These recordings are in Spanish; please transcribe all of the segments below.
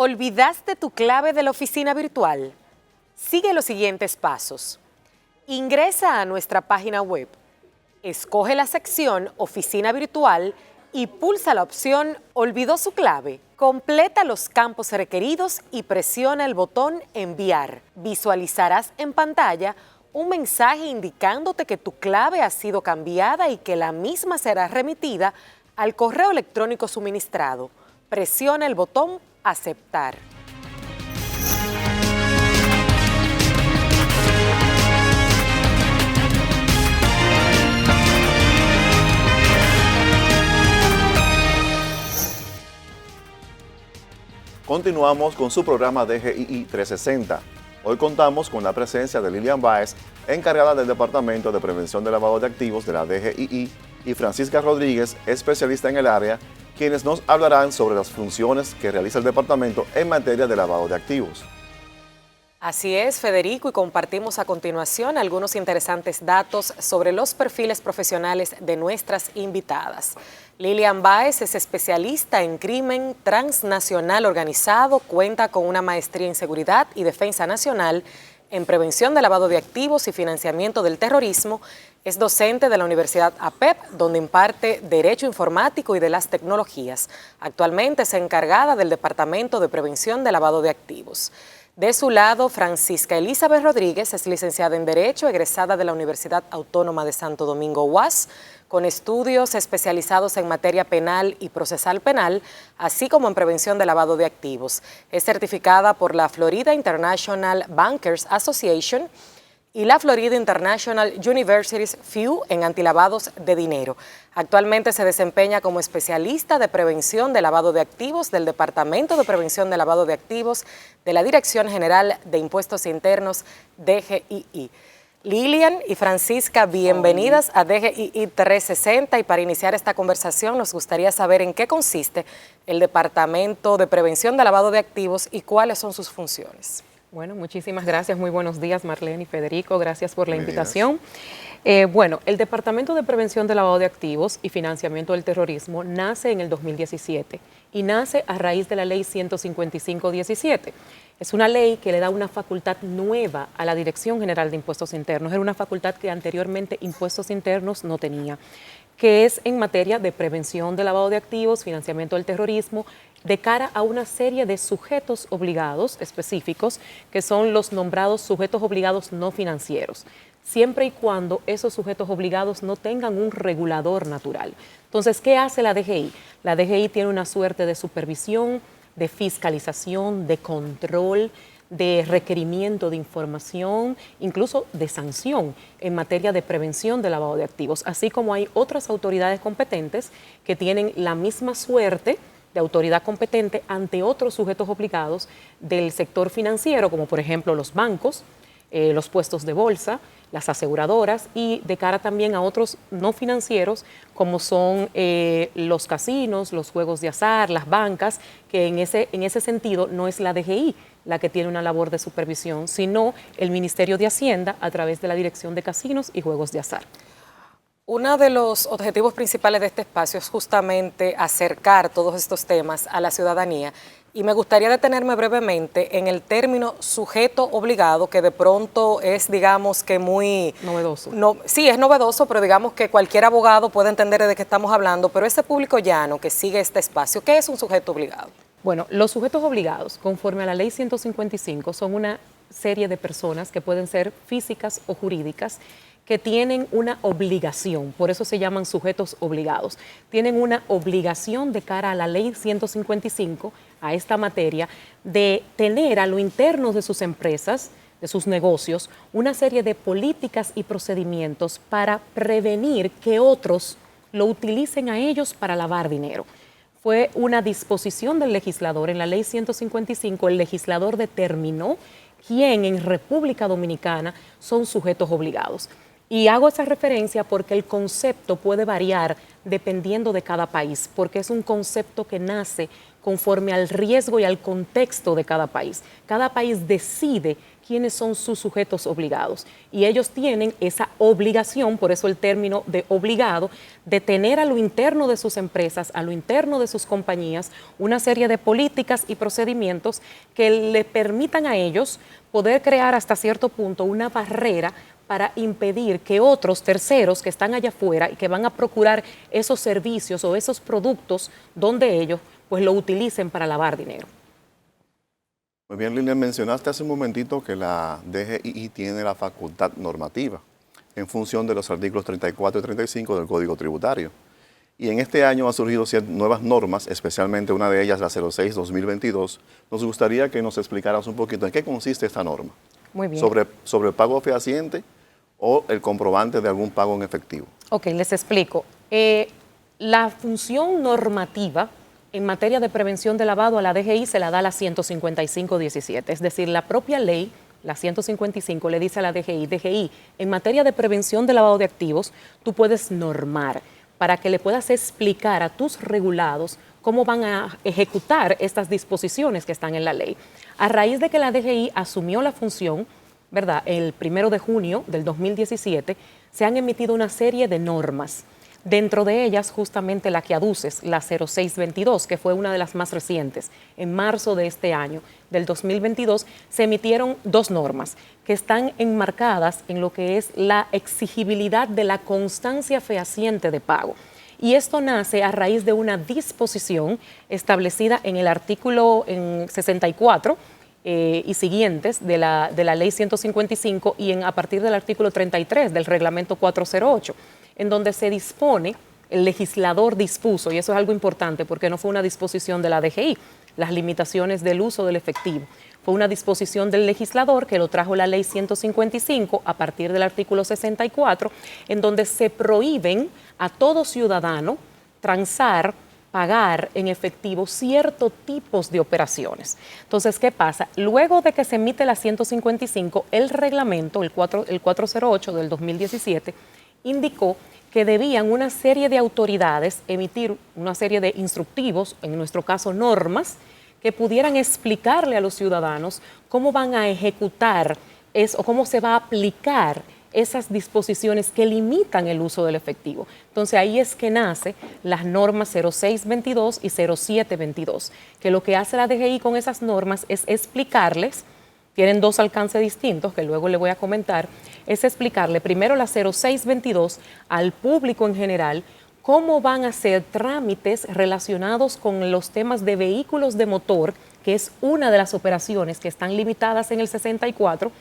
¿Olvidaste tu clave de la oficina virtual? Sigue los siguientes pasos. Ingresa a nuestra página web, escoge la sección Oficina Virtual y pulsa la opción Olvidó su clave. Completa los campos requeridos y presiona el botón Enviar. Visualizarás en pantalla un mensaje indicándote que tu clave ha sido cambiada y que la misma será remitida al correo electrónico suministrado. Presiona el botón Aceptar. Continuamos con su programa DGII 360. Hoy contamos con la presencia de Lilian Báez, encargada del Departamento de Prevención de Lavado de Activos de la DGII, y Francisca Rodríguez, especialista en el área, quienes nos hablarán sobre las funciones que realiza el departamento en materia de lavado de activos. Así es, Federico, y compartimos a continuación algunos interesantes datos sobre los perfiles profesionales de nuestras invitadas. Lilian Báez es especialista en crimen transnacional organizado, cuenta con una maestría en seguridad y defensa nacional, en prevención de lavado de activos y financiamiento del terrorismo. Es docente de la Universidad APEP, donde imparte Derecho Informático y de las Tecnologías. Actualmente es encargada del Departamento de Prevención de Lavado de Activos. De su lado, Francisca Elizabeth Rodríguez es licenciada en Derecho, egresada de la Universidad Autónoma de Santo Domingo UAS, con estudios especializados en materia penal y procesal penal, así como en prevención de lavado de activos. Es certificada por la Florida International Bankers Association y la Florida International University's FEW en antilavados de dinero. Actualmente se desempeña como especialista de prevención de lavado de activos del Departamento de Prevención de Lavado de Activos de la Dirección General de Impuestos Internos, DGII. Lilian y Francisca, bienvenidas a DGII 360, y para iniciar esta conversación nos gustaría saber en qué consiste el Departamento de Prevención de Lavado de Activos y cuáles son sus funciones. Bueno, muchísimas gracias. Muy buenos días, Marlene y Federico. Gracias por la invitación. Bueno, el Departamento de Prevención de Lavado de Activos y Financiamiento del Terrorismo nace en el 2017 y nace a raíz de la Ley 155/17. Es una ley que le da una facultad nueva a la Dirección General de Impuestos Internos. Era una facultad que anteriormente Impuestos Internos no tenía, que es en materia de prevención de lavado de activos, financiamiento del terrorismo, de cara a una serie de sujetos obligados específicos, que son los nombrados sujetos obligados no financieros, siempre y cuando esos sujetos obligados no tengan un regulador natural. Entonces, ¿qué hace la DGI? La DGI tiene una suerte de supervisión, de fiscalización, de control, de requerimiento de información, incluso de sanción en materia de prevención de lavado de activos, así como hay otras autoridades competentes que tienen la misma suerte de autoridad competente ante otros sujetos obligados del sector financiero, como por ejemplo los bancos, los puestos de bolsa, las aseguradoras, y de cara también a otros no financieros, como son los casinos, los juegos de azar, las bancas, que en ese sentido no es la DGI la que tiene una labor de supervisión, sino el Ministerio de Hacienda a través de la Dirección de Casinos y Juegos de Azar. Uno de los objetivos principales de este espacio es justamente acercar todos estos temas a la ciudadanía, y me gustaría detenerme brevemente en el término sujeto obligado, que de pronto es, digamos, que muy... novedoso. Sí, es novedoso, pero digamos que cualquier abogado puede entender de qué estamos hablando, pero ese público llano que sigue este espacio, ¿qué es un sujeto obligado? Bueno, los sujetos obligados, conforme a la Ley 155, son una serie de personas que pueden ser físicas o jurídicas, que tienen una obligación, por eso se llaman sujetos obligados. Tienen una obligación de cara a la Ley 155, a esta materia, de tener a lo interno de sus empresas, de sus negocios, una serie de políticas y procedimientos para prevenir que otros lo utilicen a ellos para lavar dinero. Fue una disposición del legislador. En la Ley 155, el legislador determinó quién en República Dominicana son sujetos obligados. Y hago esa referencia porque el concepto puede variar dependiendo de cada país, porque es un concepto que nace conforme al riesgo y al contexto de cada país. Cada país decide quiénes son sus sujetos obligados y ellos tienen esa obligación, por eso el término de obligado, de tener a lo interno de sus empresas, a lo interno de sus compañías, una serie de políticas y procedimientos que le permitan a ellos poder crear hasta cierto punto una barrera para impedir que otros terceros que están allá afuera y que van a procurar esos servicios o esos productos donde ellos pues lo utilicen para lavar dinero. Muy bien, Lilian, mencionaste hace un momentito que la DGII tiene la facultad normativa en función de los artículos 34 y 35 del Código Tributario. Y en este año han surgido nuevas normas, especialmente una de ellas, la 06-2022. Nos gustaría que nos explicaras un poquito en qué consiste esta norma. Muy bien. Sobre el pago fehaciente o el comprobante de algún pago en efectivo. Ok, les explico. La función normativa en materia de prevención de lavado a la DGI se la da la 155-17, es decir, la propia ley, la 155, le dice a la DGI, en materia de prevención de lavado de activos, tú puedes normar para que le puedas explicar a tus regulados cómo van a ejecutar estas disposiciones que están en la ley. A raíz de que la DGI asumió la función, ¿verdad? El 1 de junio del 2017, se han emitido una serie de normas. Dentro de ellas, justamente la que aduces, la 0622, que fue una de las más recientes. En marzo de este año, del 2022, se emitieron dos normas que están enmarcadas en lo que es la exigibilidad de la constancia fehaciente de pago. Y esto nace a raíz de una disposición establecida en el artículo 64 y siguientes de la Ley 155 y a partir del artículo 33 del Reglamento 408, en donde se dispone, el legislador dispuso, y eso es algo importante porque no fue una disposición de la DGI, las limitaciones del uso del efectivo. Fue una disposición del legislador que lo trajo la Ley 155 a partir del artículo 64, en donde se prohíben a todo ciudadano transar, pagar en efectivo ciertos tipos de operaciones. Entonces, ¿qué pasa? Luego de que se emite la 155, el reglamento, el 408 del 2017, indicó que debían una serie de autoridades emitir una serie de instructivos, en nuestro caso normas, que pudieran explicarle a los ciudadanos cómo van a ejecutar o cómo se va a aplicar esas disposiciones que limitan el uso del efectivo. Entonces ahí es que nace las normas 0622 y 0722, que lo que hace la DGI con esas normas es explicarles, tienen dos alcances distintos que luego le voy a comentar, es explicarle primero la 0622 al público en general cómo van a ser trámites relacionados con los temas de vehículos de motor, que es una de las operaciones que están limitadas en el 64,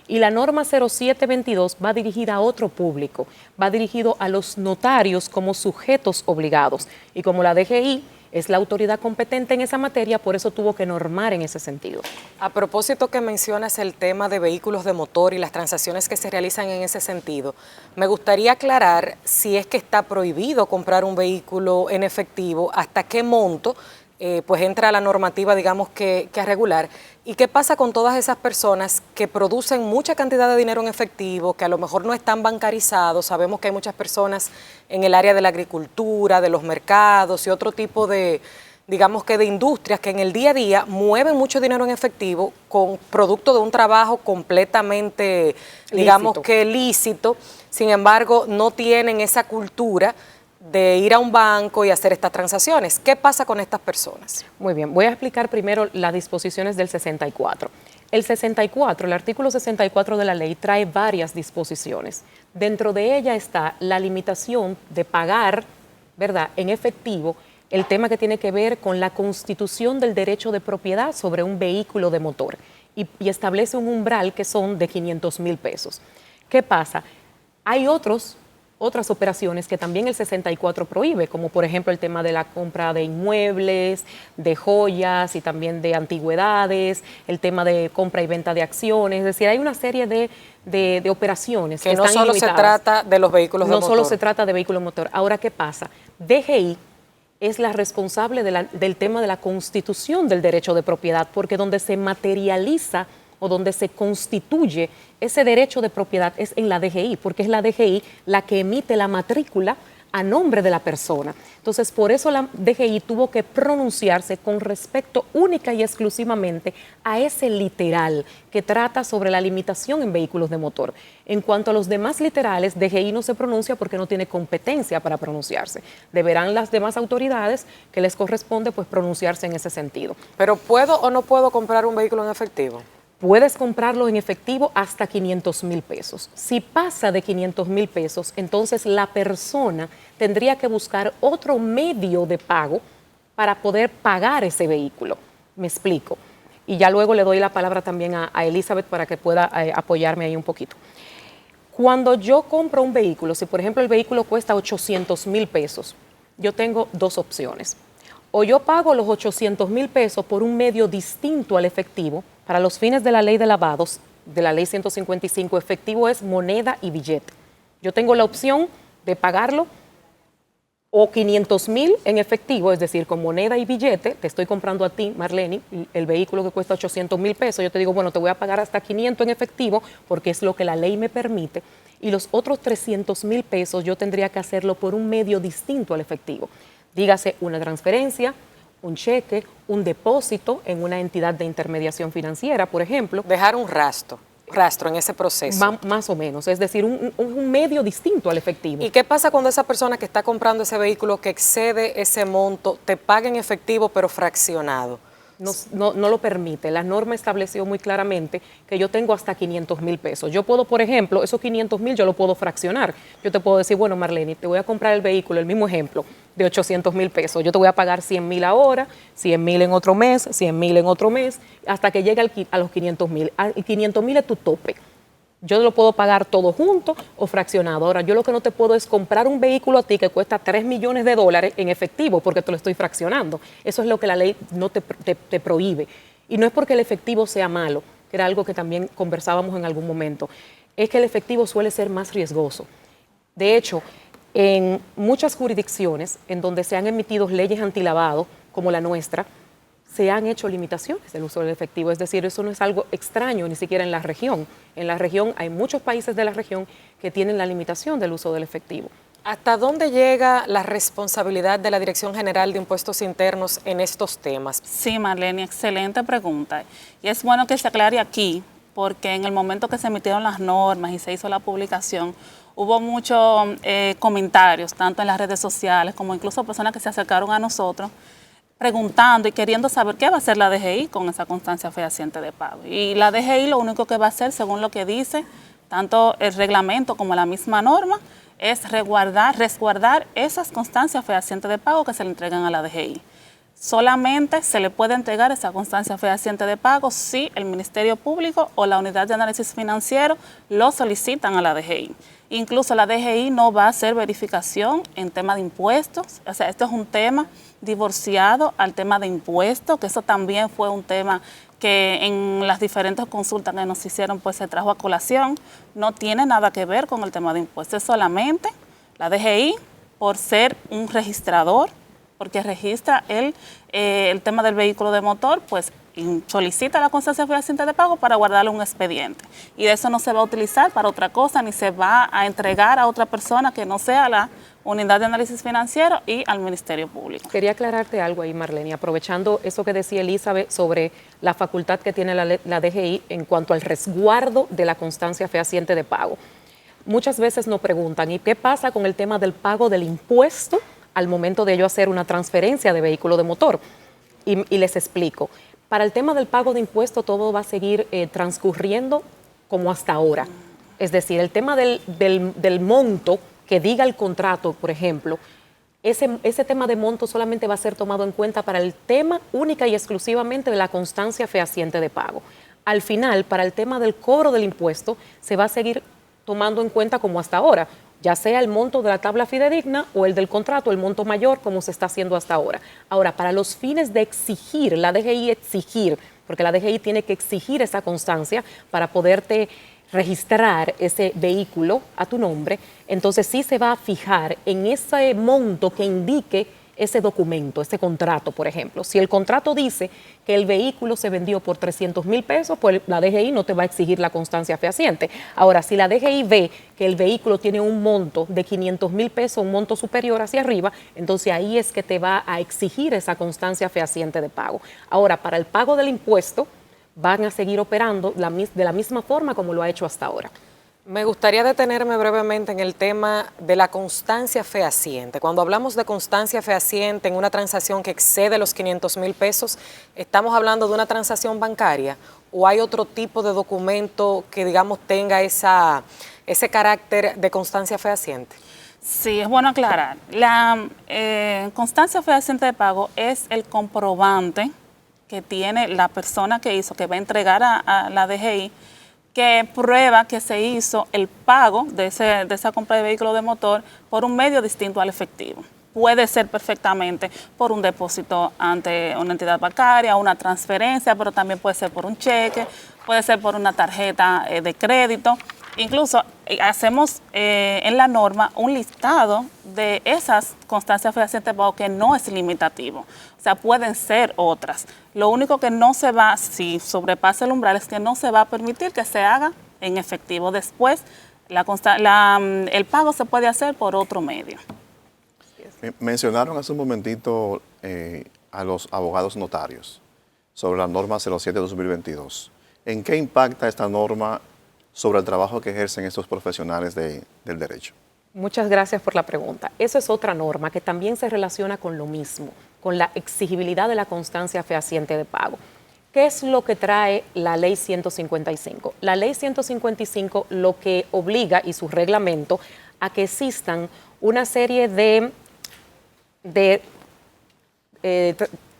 y la norma 0722 va dirigida a otro público, va dirigido a los notarios como sujetos obligados. Y como la DGI es la autoridad competente en esa materia, por eso tuvo que normar en ese sentido. A propósito que mencionas el tema de vehículos de motor y las transacciones que se realizan en ese sentido, me gustaría aclarar si es que está prohibido comprar un vehículo en efectivo, hasta qué monto pues entra la normativa, digamos, que a regular. ¿Y qué pasa con todas esas personas que producen mucha cantidad de dinero en efectivo, que a lo mejor no están bancarizados? Sabemos que hay muchas personas en el área de la agricultura, de los mercados y otro tipo de, digamos que de industrias que en el día a día mueven mucho dinero en efectivo con producto de un trabajo completamente, digamos que lícito. Sin embargo, no tienen esa cultura de ir a un banco y hacer estas transacciones. ¿Qué pasa con estas personas? Muy bien, voy a explicar primero las disposiciones del 64. El 64, el artículo 64 de la ley trae varias disposiciones. Dentro de ella está la limitación de pagar, ¿verdad?, en efectivo, el tema que tiene que ver con la constitución del derecho de propiedad sobre un vehículo de motor y establece un umbral que son de 500,000 pesos. ¿Qué pasa? Hay otras operaciones que también el 64 prohíbe, como por ejemplo el tema de la compra de inmuebles, de joyas y también de antigüedades, el tema de compra y venta de acciones, es decir, hay una serie de operaciones que no están solo limitadas. Se trata de los vehículos de motor. No solo se trata de vehículos de motor. Ahora, ¿qué pasa? DGI es la responsable del tema de la constitución del derecho de propiedad, porque donde se materializa o donde se constituye ese derecho de propiedad es en la DGI, porque es la DGI la que emite la matrícula a nombre de la persona. Entonces, por eso la DGI tuvo que pronunciarse con respecto única y exclusivamente a ese literal que trata sobre la limitación en vehículos de motor. En cuanto a los demás literales, DGI no se pronuncia porque no tiene competencia para pronunciarse. Deberán las demás autoridades que les corresponde pues pronunciarse en ese sentido. Pero ¿puedo o no puedo comprar un vehículo en efectivo? Puedes comprarlo en efectivo hasta 500,000 pesos. Si pasa de 500,000 pesos, entonces la persona tendría que buscar otro medio de pago para poder pagar ese vehículo. Me explico. Y ya luego le doy la palabra también a Elizabeth para que pueda apoyarme ahí un poquito. Cuando yo compro un vehículo, si por ejemplo el vehículo cuesta 800,000 pesos, yo tengo dos opciones. O yo pago los 800,000 pesos por un medio distinto al efectivo. Para los fines de la ley de lavados, de la ley 155, efectivo es moneda y billete. Yo tengo la opción de pagarlo o 500,000 en efectivo, es decir, con moneda y billete. Te estoy comprando a ti, Marlene, el vehículo que cuesta 800,000 pesos. Yo te digo, bueno, te voy a pagar hasta 500 en efectivo porque es lo que la ley me permite. Y los otros 300,000 pesos yo tendría que hacerlo por un medio distinto al efectivo. Dígase una transferencia, un cheque, un depósito en una entidad de intermediación financiera, por ejemplo. Dejar un rastro en ese proceso. Más o menos, es decir, un medio distinto al efectivo. ¿Y qué pasa cuando esa persona que está comprando ese vehículo que excede ese monto te paga en efectivo pero fraccionado? No lo permite. La norma estableció muy claramente que yo tengo hasta 500,000 pesos. Yo puedo, por ejemplo, esos 500,000 yo lo puedo fraccionar. Yo te puedo decir, bueno, Marlene, te voy a comprar el vehículo, el mismo ejemplo, de 800,000 pesos. Yo te voy a pagar 100,000 ahora, 100,000 en otro mes, 100,000 en otro mes, hasta que llegue a los 500,000. Y 500,000 es tu tope. Yo lo puedo pagar todo junto o fraccionado. Ahora, yo lo que no te puedo es comprar un vehículo a ti que cuesta $3 millones en efectivo porque te lo estoy fraccionando. Eso es lo que la ley no te prohíbe. Y no es porque el efectivo sea malo, que era algo que también conversábamos en algún momento. Es que el efectivo suele ser más riesgoso. De hecho, en muchas jurisdicciones en donde se han emitido leyes antilavado, como la nuestra, se han hecho limitaciones del uso del efectivo. Es decir, eso no es algo extraño ni siquiera en la región. En la región hay muchos países de la región que tienen la limitación del uso del efectivo. ¿Hasta dónde llega la responsabilidad de la Dirección General de Impuestos Internos en estos temas? Sí, Marlene, excelente pregunta. Y es bueno que se aclare aquí, porque en el momento que se emitieron las normas y se hizo la publicación, hubo muchos comentarios, tanto en las redes sociales como incluso personas que se acercaron a nosotros, preguntando y queriendo saber qué va a hacer la DGI con esa constancia fehaciente de pago. Y la DGI lo único que va a hacer, según lo que dice tanto el reglamento como la misma norma, es resguardar esas constancias fehacientes de pago que se le entregan a la DGI. Solamente se le puede entregar esa constancia fehaciente de pago si el Ministerio Público o la Unidad de Análisis Financiero lo solicitan a la DGI. Incluso la DGI no va a hacer verificación en tema de impuestos. O sea, esto es un tema divorciado al tema de impuestos, que eso también fue un tema que en las diferentes consultas que nos hicieron pues se trajo a colación. No tiene nada que ver con el tema de impuestos, es solamente la DGI por ser un registrador, porque registra el tema del vehículo de motor, pues solicita la constancia fehaciente de pago para guardarle un expediente. Y eso no se va a utilizar para otra cosa, ni se va a entregar a otra persona que no sea la Unidad de Análisis Financiero y al Ministerio Público. Quería aclararte algo ahí, Marlene, aprovechando eso que decía Elizabeth sobre la facultad que tiene la DGI en cuanto al resguardo de la constancia fehaciente de pago. Muchas veces nos preguntan, ¿y qué pasa con el tema del pago del impuesto al momento de yo hacer una transferencia de vehículo de motor? Y les explico. Para el tema del pago de impuestos todo va a seguir transcurriendo como hasta ahora. Es decir, el tema del monto que diga el contrato, por ejemplo, ese tema de monto solamente va a ser tomado en cuenta para el tema única y exclusivamente de la constancia fehaciente de pago. Al final, para el tema del cobro del impuesto, se va a seguir tomando en cuenta como hasta ahora, ya sea el monto de la tabla fidedigna o el del contrato, el monto mayor, como se está haciendo hasta ahora. Ahora, para los fines de exigir, la DGI exigir, porque la DGI tiene que exigir esa constancia para poderte registrar ese vehículo a tu nombre, entonces sí se va a fijar en ese monto que indique ese documento, ese contrato, por ejemplo. Si el contrato dice que el vehículo se vendió por 300,000 pesos, pues la DGI no te va a exigir la constancia fehaciente. Ahora, si la DGI ve que el vehículo tiene un monto de 500,000 pesos, un monto superior hacia arriba, entonces ahí es que te va a exigir esa constancia fehaciente de pago. Ahora, para el pago del impuesto, van a seguir operando de la misma forma como lo ha hecho hasta ahora. Me gustaría detenerme brevemente en el tema de la constancia fehaciente. Cuando hablamos de constancia fehaciente en una transacción que excede los 500,000 pesos, ¿estamos hablando de una transacción bancaria o hay otro tipo de documento que, digamos, tenga ese carácter de constancia fehaciente? Sí, es bueno aclarar. La constancia fehaciente de pago es el comprobante que tiene la persona que va a entregar a la DGI, que prueba que se hizo el pago de esa compra de vehículo de motor por un medio distinto al efectivo. Puede ser perfectamente por un depósito ante una entidad bancaria, una transferencia, pero también puede ser por un cheque, puede ser por una tarjeta de crédito. Incluso hacemos en la norma un listado de esas constancias fehacientes de pago que no es limitativo. O sea, pueden ser otras. Lo único que no se va, si sobrepasa el umbral, es que no se va a permitir que se haga en efectivo. Después, el pago se puede hacer por otro medio. Mencionaron hace un momentito a los abogados notarios sobre la norma 07/2022. ¿En qué impacta esta norma sobre el trabajo que ejercen estos profesionales del derecho? Muchas gracias por la pregunta. Esa es otra norma que también se relaciona con lo mismo, con la exigibilidad de la constancia fehaciente de pago. ¿Qué es lo que trae la Ley 155? La Ley 155 lo que obliga, y su reglamento, a que existan una serie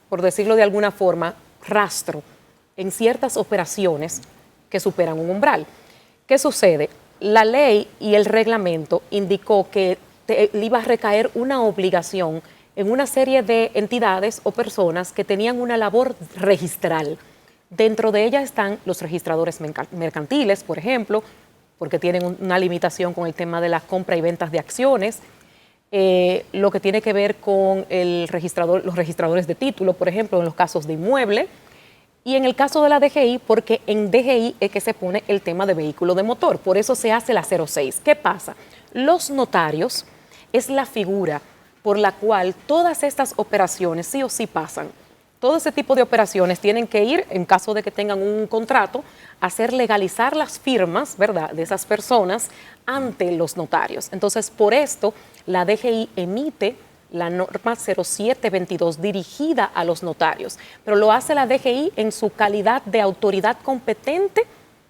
por decirlo de alguna forma, rastro en ciertas operaciones que superan un umbral. ¿Qué sucede? La ley y el reglamento indicó que le iba a recaer una obligación en una serie de entidades o personas que tenían una labor registral. Dentro de ellas están los registradores mercantiles, por ejemplo, porque tienen una limitación con el tema de la compra y ventas de acciones, lo que tiene que ver con los registradores de título, por ejemplo, en los casos de inmueble, y en el caso de la DGI, porque en DGI es que se pone el tema de vehículo de motor, por eso se hace la 06. ¿Qué pasa? Los notarios es la figura por la cual todas estas operaciones sí o sí pasan. Todo ese tipo de operaciones tienen que ir, en caso de que tengan un contrato, a hacer legalizar las firmas, ¿verdad?, de esas personas ante los notarios. Entonces, por esto, la DGI emite la norma 07/22 dirigida a los notarios, pero lo hace la DGI en su calidad de autoridad competente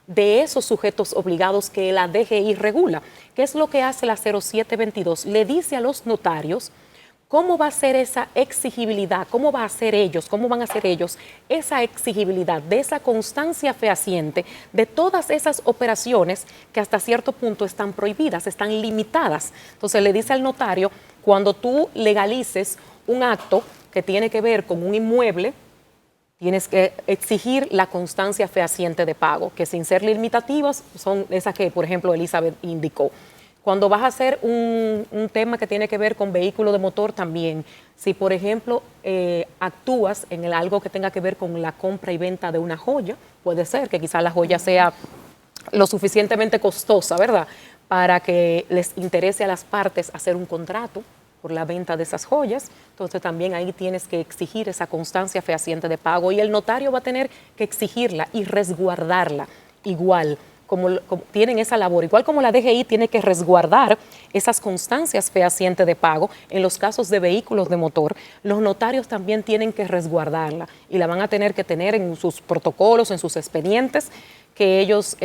de esos sujetos obligados que la DGI regula. ¿Qué es lo que hace la 07/22? Le dice a los notarios cómo va a ser esa exigibilidad, cómo van a hacer ellos esa exigibilidad de esa constancia fehaciente de todas esas operaciones que hasta cierto punto están prohibidas, están limitadas. Entonces le dice al notario, cuando tú legalices un acto que tiene que ver con un inmueble, tienes que exigir la constancia fehaciente de pago, que sin ser limitativas son esas que, por ejemplo, Elizabeth indicó. Cuando vas a hacer un tema que tiene que ver con vehículo de motor también, si por ejemplo actúas en algo que tenga que ver con la compra y venta de una joya, puede ser que quizás la joya sea lo suficientemente costosa, ¿verdad?, para que les interese a las partes hacer un contrato por la venta de esas joyas. Entonces también ahí tienes que exigir esa constancia fehaciente de pago y el notario va a tener que exigirla y resguardarla igual. Como tienen esa labor, igual como la DGI tiene que resguardar esas constancias fehacientes de pago en los casos de vehículos de motor, los notarios también tienen que resguardarla y la van a tener que tener en sus protocolos, en sus expedientes que ellos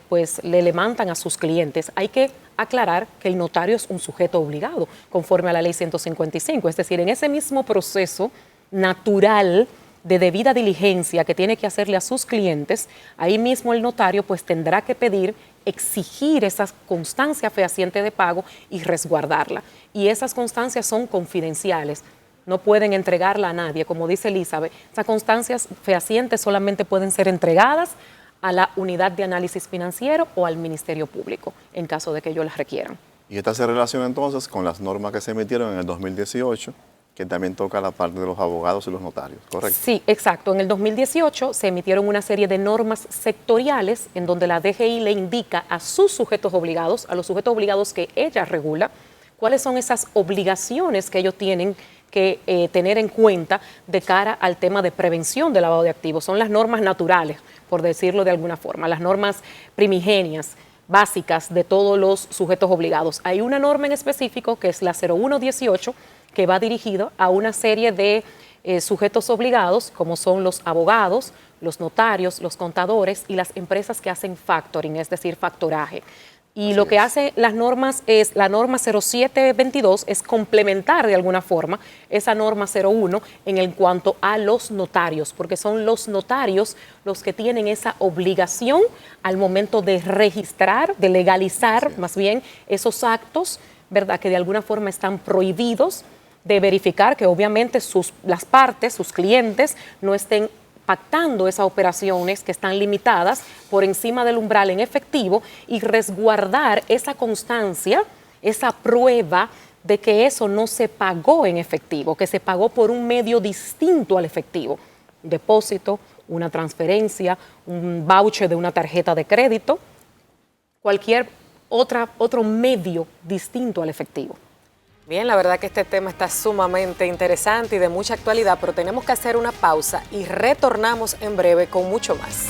pues le levantan a sus clientes. Hay que aclarar que el notario es un sujeto obligado conforme a la ley 155, es decir, en ese mismo proceso natural de debida diligencia que tiene que hacerle a sus clientes, ahí mismo el notario pues tendrá que pedir, exigir esa constancia fehaciente de pago y resguardarla. Y esas constancias son confidenciales, no pueden entregarla a nadie, como dice Elizabeth. Esas constancias fehacientes solamente pueden ser entregadas a la unidad de análisis financiero o al Ministerio Público, en caso de que ellos las requieran. Y esta se relaciona entonces con las normas que se emitieron en el 2018, que también toca la parte de los abogados y los notarios, ¿correcto? Sí, exacto. En el 2018 se emitieron una serie de normas sectoriales en donde la DGI le indica a sus sujetos obligados, a los sujetos obligados que ella regula, cuáles son esas obligaciones que ellos tienen que tener en cuenta de cara al tema de prevención del lavado de activos. Son las normas naturales, por decirlo de alguna forma, las normas primigenias, básicas de todos los sujetos obligados. Hay una norma en específico que es la 0118, que va dirigido a una serie de sujetos obligados, como son los abogados, los notarios, los contadores y las empresas que hacen factoring, es decir, factoraje. Y lo que hace las normas es, la norma 0722 es complementar de alguna forma esa norma 01 en cuanto a los notarios, porque son los notarios los que tienen esa obligación al momento de registrar, de legalizar más bien esos actos, ¿verdad?, que de alguna forma están prohibidos, de verificar que obviamente las partes, sus clientes, no estén pactando esas operaciones que están limitadas por encima del umbral en efectivo y resguardar esa constancia, esa prueba de que eso no se pagó en efectivo, que se pagó por un medio distinto al efectivo. Un depósito, una transferencia, un voucher de una tarjeta de crédito, cualquier otro medio distinto al efectivo. Bien, la verdad que este tema está sumamente interesante y de mucha actualidad, pero tenemos que hacer una pausa y retornamos en breve con mucho más.